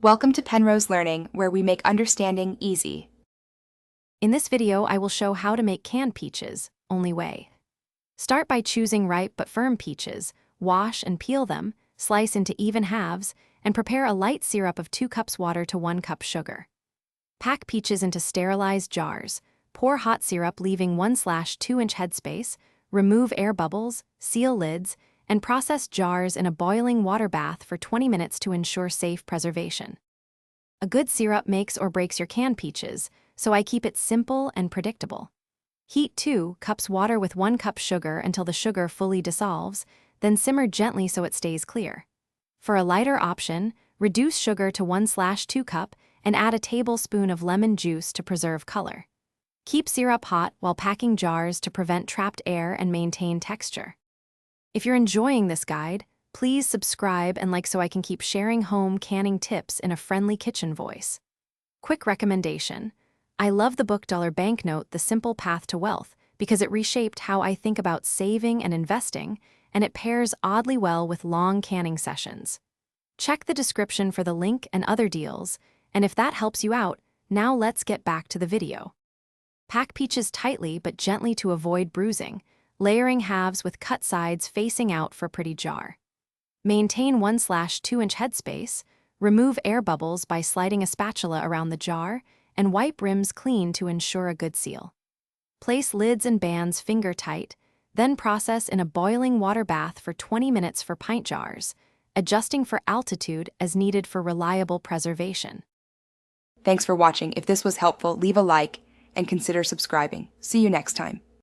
Welcome to Penrose Learning, where we make understanding easy. In this video, I will show how to make canned peaches, only way. Start by choosing ripe but firm peaches, wash and peel them, slice into even halves, and prepare a light syrup of 2 cups water to 1 cup sugar. Pack peaches into sterilized jars, pour hot syrup leaving 1/2-inch headspace, remove air bubbles, seal lids, and process jars in a boiling water bath for 20 minutes to ensure safe preservation. A good syrup makes or breaks your canned peaches, so I keep it simple and predictable. Heat 2 cups water with 1 cup sugar until the sugar fully dissolves, then simmer gently so it stays clear. For a lighter option, reduce sugar to 1/2 cup and add a tablespoon of lemon juice to preserve color. Keep syrup hot while packing jars to prevent trapped air and maintain texture. If you're enjoying this guide, please subscribe and like so I can keep sharing home canning tips in a friendly kitchen voice. Quick recommendation. I love the book Dollar Banknote, The Simple Path to Wealth, because it reshaped how I think about saving and investing, and it pairs oddly well with long canning sessions. Check the description for the link and other deals, and if that helps you out, now let's get back to the video. Pack peaches tightly but gently to avoid bruising, layering halves with cut sides facing out for a pretty jar. Maintain 1/2-inch headspace, remove air bubbles by sliding a spatula around the jar, and wipe rims clean to ensure a good seal. Place lids and bands finger tight, then process in a boiling water bath for 20 minutes for pint jars, adjusting for altitude as needed for reliable preservation. Thanks for watching. If this was helpful, leave a like and consider subscribing. See you next time.